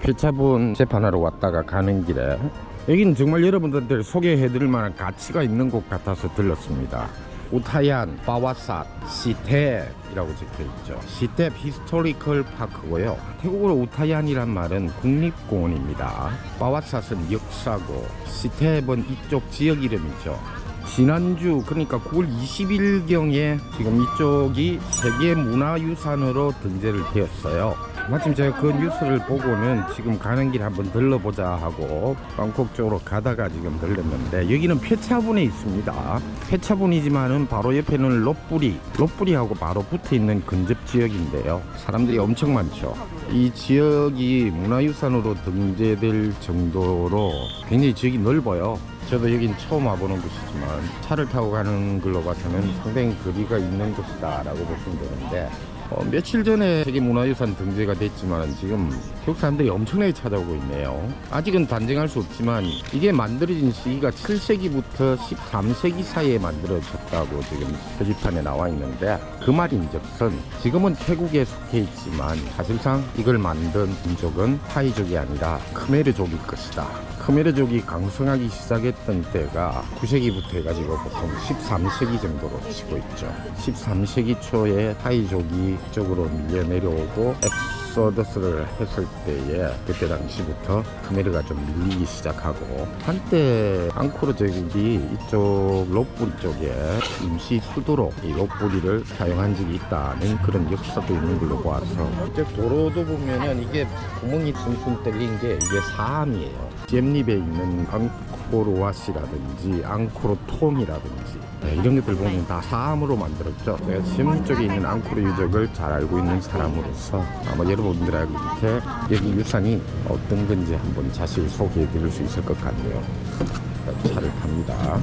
폐차분 재판하러 왔다가 가는 길에 여기는 정말 여러분들 소개해드릴 만한 가치가 있는 곳 같아서 들렀습니다. 우타얀 바와삿 시텝이라고 적혀있죠. 시텝 히스토리컬 파크고요. 태국어로 우타얀이란 말은 국립공원입니다. 바와삿은 역사고 시텝은 이쪽 지역 이름이죠. 지난주 그러니까 9월 20일경에 지금 이쪽이 세계문화유산으로 등재를 되었어요. 마침 제가 그 뉴스를 보고는 지금 가는 길 한번 들러보자 하고 방콕 쪽으로 가다가 지금 들렸는데, 여기는 폐차분에 있습니다. 폐차분이지만은 바로 옆에는 롯뿌리하고 바로 붙어있는 근접 지역인데요. 사람들이 엄청 많죠. 이 지역이 문화유산으로 등재될 정도로 굉장히 지역이 넓어요. 저도 여긴 처음 와보는 곳이지만 차를 타고 가는 걸로 봐서는 상당히 거리가 있는 곳이다 라고 보시면 되는데, 며칠 전에 세계문화유산 등재가 됐지만 지금 태국 사람들이 엄청나게 찾아오고 있네요. 아직은 단정할 수 없지만 이게 만들어진 시기가 7세기부터 13세기 사이에 만들어졌다고 지금 표지판에 나와 있는데, 그 말인즉슨 지금은 태국에 속해 있지만 사실상 이걸 만든 민족은 타이족이 아니라 크메르족일 것이다. 크메르족이 강성하기 시작했던 때가 9세기부터 해가지고 보통 13세기 정도로 치고 있죠. 13세기 초에 타이족이 이쪽으로 밀려 내려오고 엑소더스를 했을 때에 그때 당시부터 크메르가 좀 밀리기 시작하고, 한때 앙코르 제국이 이쪽 롯뿌리 쪽에 임시 수도로 이 롯뿌리를 사용한 적이 있다는 그런 역사도 있는 걸로 보아서, 이쪽 도로도 보면은 이게 구멍이 숭숭 뚫린 게 이게 사암이에요. 잼립에 있는 앙코르와시라든지 앙코르톰이라든지 이런 것들 보면 다 사암으로 만들었죠. 내가 잼립 쪽에 있는 앙코르 유적을 잘 알고 있는 사람으로서 아마 여러분들하고 이렇게 여기 유산이 어떤 건지 한번 자세히 소개해 드릴 수 있을 것 같네요. 차를 탑니다.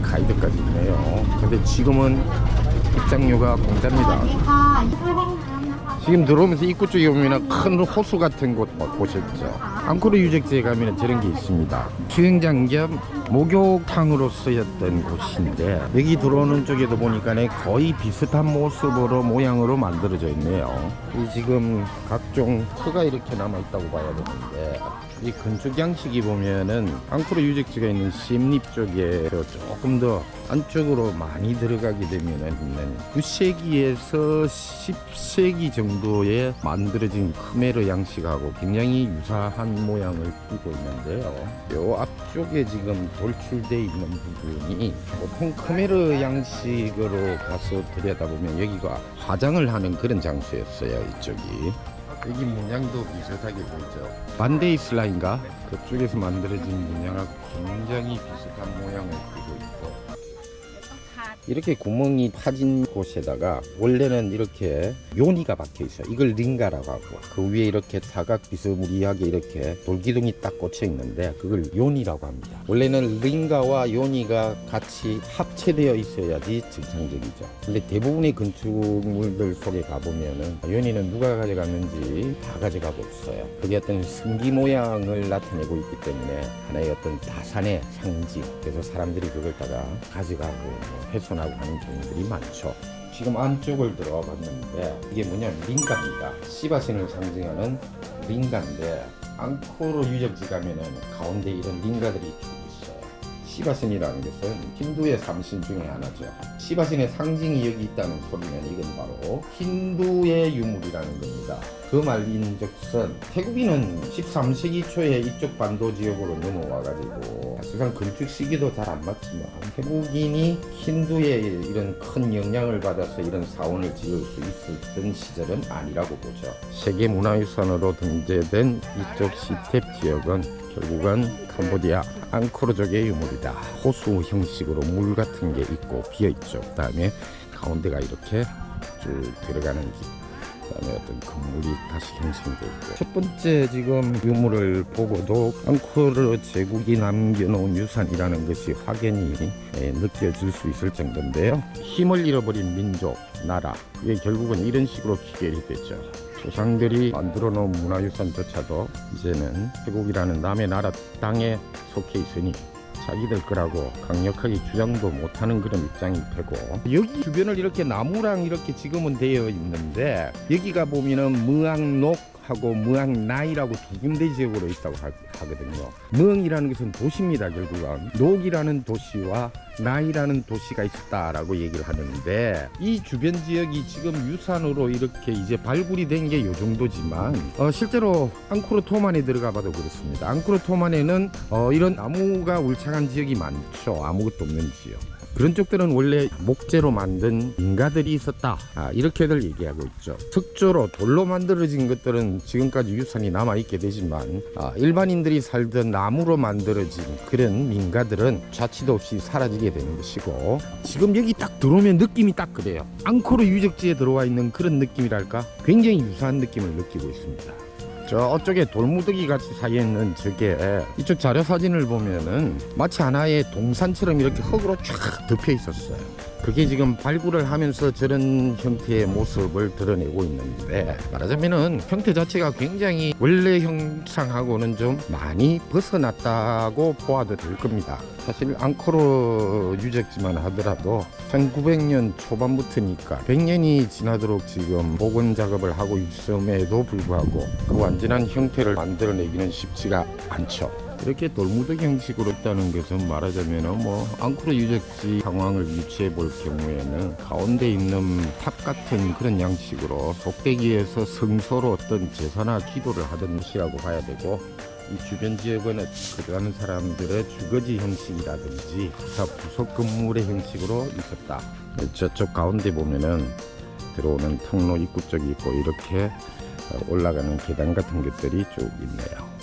가이드까지 있네요. 근데 지금은 입장료가 공짜입니다. 지금 들어오면서 입구 쪽에 보면 큰 호수 같은 곳 보셨죠? 앙코르 유적지에 가면 저런 게 있습니다. 수영장 겸 목욕탕으로 쓰였던 곳인데, 여기 들어오는 쪽에도 보니까 거의 비슷한 모습으로 모양으로 만들어져 있네요. 이 지금 각종 터가 이렇게 남아 있다고 봐야 되는데, 이 건축 양식이 보면은 앙코르 유적지가 있는 시엠립 쪽에 조금 더 안쪽으로 많이 들어가게 되면은 9세기에서 10세기 정도에 만들어진 크메르 양식하고 굉장히 유사한 모양을 띠고 있는데요. 요 앞쪽에 지금 돌출되어 있는 부분이 보통 크메르 양식으로 가서 들여다보면 여기가 화장을 하는 그런 장소였어요. 이쪽이. 여기 문양도 비슷하게 보이죠. 반데이슬라인가? 그쪽에서 만들어진 문양하고 굉장히 비슷한 모양을 띠고 있고, 이렇게 구멍이 파진 곳에다가 원래는 이렇게 요니가 박혀 있어요. 이걸 링가라고 하고, 그 위에 이렇게 사각 비스무리하게 이렇게 돌기둥이 딱 꽂혀 있는데 그걸 요니라고 합니다. 원래는 링가와 요니가 같이 합체되어 있어야지 정상적이죠. 근데 대부분의 건축물들 속에 가보면은 요니는 누가 가져갔는지 다 가져가고 있어요. 그게 어떤 승기 모양을 나타내고 있기 때문에 하나의 어떤 다산의 상징, 그래서 사람들이 그걸 다가 가져가고 훼손하고 하는 경우들이 많죠. 지금 안쪽을 들어가 봤는데 이게 뭐냐면 링가입니다. 시바신을 상징하는 링가인데, 앙코르 유적지 가면은 가운데 이런 링가들이 쭉 있어요. 시바신이라는 것은 힌두의 삼신 중에 하나죠. 시바신의 상징이 여기 있다는 소리면 이건 바로 힌두의 유물이라는 겁니다. 그 말인즉슨 태국인은 13세기 초에 이쪽 반도 지역으로 넘어와가지고 사실상 건축 시기도 잘 안 맞지만 태국인이 힌두의 이런 큰 영향을 받아서 이런 사원을 지을 수 있었던 시절은 아니라고 보죠. 세계문화유산으로 등재된 이쪽 시텝 지역은 결국은 캄보디아 앙코르족의 유물이다. 호수 형식으로 물 같은 게 있고 비어있죠. 그 다음에 가운데가 이렇게 쭉 들어가는 길, 그다음에 어떤 건물이 다시 형성되어 있고, 첫 번째 지금 유물을 보고도 앙코르 제국이 남겨놓은 유산이라는 것이 확연히 느껴질 수 있을 정도인데요. 힘을 잃어버린 민족, 나라, 이게 결국은 이런 식으로 귀결이 되죠. 조상들이 만들어 놓은 문화유산조차도 이제는 태국이라는 남의 나라 땅에 속해 있으니 자기들 거라고 강력하게 주장도 못하는 그런 입장일 테고, 여기 주변을 이렇게 나무랑 이렇게 지금은 되어 있는데 여기가 보면은 무항녹하고 무항나이라고 두 군데 지역으로 있다고 하거든요. 무항이라는 것은 도시입니다. 결국은 녹이라는 도시와 나이라는 도시가 있었다라고 얘기를 하는데, 이 주변 지역이 지금 유산으로 이렇게 이제 발굴이 된 게 요 정도지만 실제로 앙코르토만에 들어가 봐도 그렇습니다. 앙코르토만에는 이런 나무가 울창한 지역이 많죠. 아무것도 없는 지역. 그런 쪽들은 원래 목재로 만든 인가들이 있었다, 이렇게들 얘기하고 있죠. 석조로 돌로 만들어진 것들은 지금까지 유산이 남아있게 되지만 일반인들이 살던 나무로 만들어진 그런 민가들은 자취도 없이 사라지게 되는 것이고, 지금 여기 딱 들어오면 느낌이 딱 그래요. 앙코르 유적지에 들어와 있는 그런 느낌이랄까, 굉장히 유사한 느낌을 느끼고 있습니다. 저쪽에 돌무더기 같이 사이에 있는 저게, 이쪽 자료 사진을 보면은 마치 하나의 동산처럼 이렇게 흙으로 쫙 덮여 있었어요. 그게 지금 발굴을 하면서 저런 형태의 모습을 드러내고 있는데, 말하자면은 형태 자체가 굉장히 원래 형상하고는 좀 많이 벗어났다고 보아도 될 겁니다. 사실 앙코르 유적지만 하더라도 1900년 초반부터니까 100년이 지나도록 지금 복원 작업을 하고 있음에도 불구하고 그 완전한 형태를 만들어내기는 쉽지가 않죠. 이렇게 돌무더기 형식으로 있다는 것은 말하자면 앙코르 유적지 상황을 유추해 볼 경우에는 가운데 있는 탑 같은 그런 양식으로 꼭대기에서 성소로 어떤 제사나 기도를 하던 것이라고 봐야 되고, 이 주변 지역은 거주하는 사람들의 주거지 형식이라든지 부속 건물의 형식으로 있었다. 저쪽 가운데 보면은 들어오는 통로 입구 쪽이 있고, 이렇게 올라가는 계단 같은 것들이 쭉 있네요.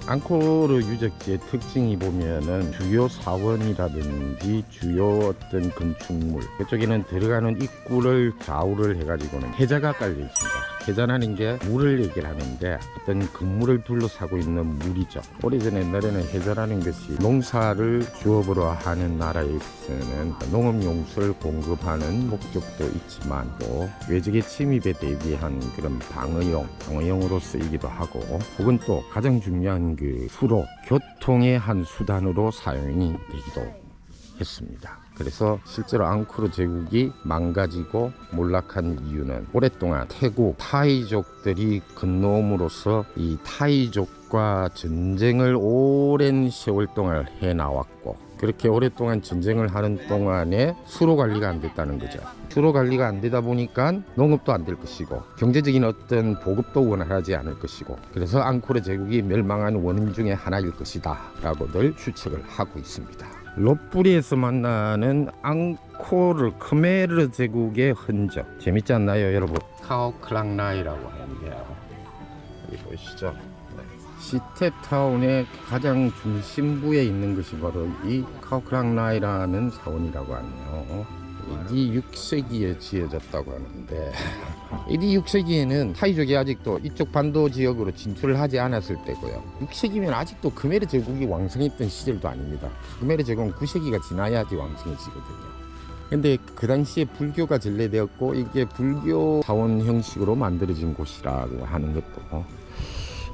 앙코르 유적지의 특징이 보면은 주요 사원이라든지 주요 어떤 건축물, 그쪽에는 들어가는 입구를 좌우를 해가지고는 해자가 깔려 있습니다. 해자라는 게 물을 얘기를 하는데 어떤 건물을 둘러싸고 있는 물이죠. 오래전에 옛날에는 해자라는 것이 농사를 주업으로 하는 나라에서는 농업용수를 공급하는 목적도 있지만 또 외적의 침입에 대비한 그런 방어용으로 쓰이기도 하고, 혹은 또 가장 중요한 그 수로, 교통의 한 수단으로 사용이 되기도 했습니다. 그래서 실제로 앙코르 제국이 망가지고 몰락한 이유는 오랫동안 태국 타이족들이 건너옴으로써 이 타이족과 전쟁을 오랜 세월 동안 해나왔고, 그렇게 오랫동안 전쟁을 하는 동안에 수로 관리가 안 됐다는 거죠. 수로 관리가 안 되다 보니까 농업도 안 될 것이고 경제적인 어떤 보급도 원활하지 않을 것이고, 그래서 앙코르 제국이 멸망한 원인 중에 하나일 것이다 라고들 추측을 하고 있습니다. 롯부리에서 만나는 앙코르 크메르 제국의 흔적 재밌지 않나요 여러분? 카오클랑나이라고 하는데요, 여기 보이시죠? 시텝타운의 가장 중심부에 있는 것이 바로 이 카오클랑나이라는 사원이라고 하네요. AD 6세기에 지어졌다고 하는데, AD 6세기에는 타이족이 아직도 이쪽 반도 지역으로 진출을 하지 않았을 때고요. 6세기면 아직도 크메르 제국이 왕성했던 시절도 아닙니다. 크메르 제국은 9세기가 지나야지 왕성해지거든요. 근데 그 당시에 불교가 전래되었고, 이게 불교 사원 형식으로 만들어진 곳이라고 하는 것도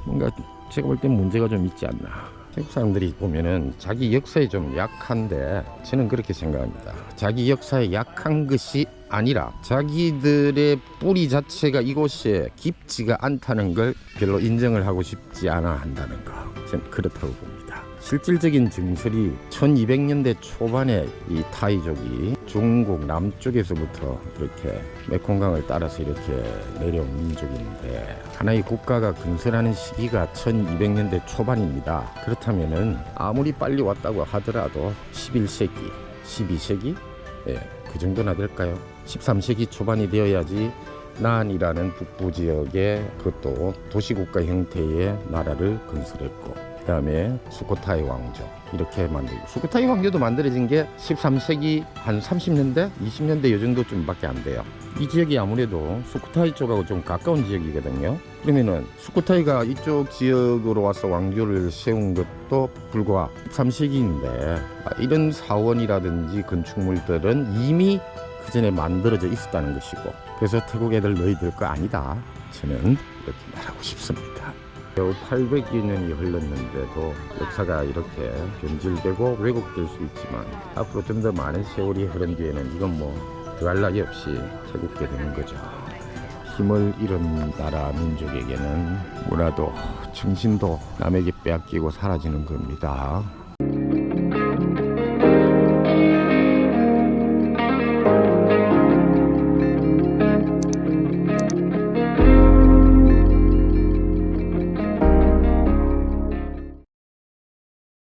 뭔가 제가 볼 땐 문제가 좀 있지 않나. 태국 사람들이 보면은 자기 역사에 좀 약한데, 저는 그렇게 생각합니다. 자기 역사에 약한 것이 아니라 자기들의 뿌리 자체가 이곳에 깊지가 않다는 걸 별로 인정을 하고 싶지 않아 한다는 거, 저는 그렇다고 봅니다. 실질적인 증설이 1200년대 초반에 이 타이족이 중국 남쪽에서부터 이렇게 메콩강을 따라서 이렇게 내려온 민족인데, 하나의 국가가 건설하는 시기가 1200년대 초반입니다. 그렇다면은 아무리 빨리 왔다고 하더라도 11세기, 12세기? 그 정도나 될까요? 13세기 초반이 되어야지 난이라는 북부 지역에 그것도 도시국가 형태의 나라를 건설했고, 그 다음에 수코타이 왕조 이렇게 만들고, 수코타이 왕조도 만들어진 게 13세기 한 30년대 20년대 요 정도쯤밖에 안 돼요. 이 지역이 아무래도 수코타이 쪽하고 좀 가까운 지역이거든요. 그러면은 수코타이가 이쪽 지역으로 와서 왕조를 세운 것도 불과 13세기인데 이런 사원이라든지 건축물들은 이미 그 전에 만들어져 있었다는 것이고, 그래서 태국 애들 너희들 거 아니다, 저는 이렇게 말하고 싶습니다. 겨우 800여 년이 흘렀는데도 역사가 이렇게 변질되고 왜곡될 수 있지만 앞으로 좀 더 많은 세월이 흐른 뒤에는 이건 뭐 더할 나위 없이 태국게 되는 거죠. 힘을 잃은 나라 민족에게는 문화도 정신도 남에게 빼앗기고 사라지는 겁니다.